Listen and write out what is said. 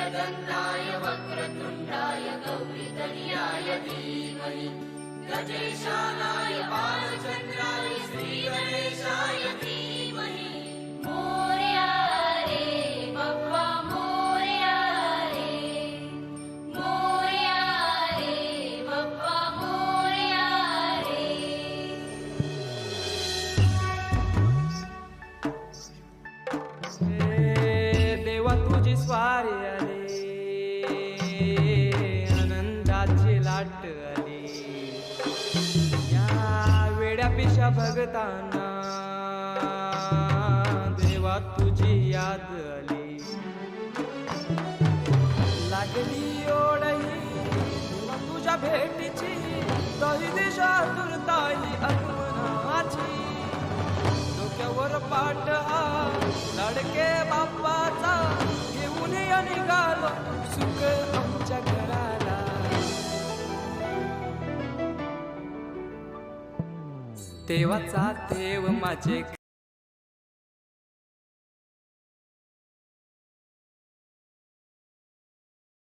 एकदन्ताय वक्रतुण्डाय गौरीतनयाय धीमहि गजेशानाय बालचन्द्राय श्रीगणेशाय धीमहि। मोरया रे बप्पा मोरया रे, मोरया रे बप्पा मोरया रे। देवा तुझी स्वारी आली, आनंदाची लाट आली, या वेड्या पिशा भगतांना देवा तुझी याद आली। लागली ओढही देवा तुझ्या भेटीची, दही दिशा दुर्ताई आगमनाची। डोक्यावर पाट हा लाडके बाप्पाचा, घेऊन या निघालो सुख आमच्या घराला। देवाचा देव माझे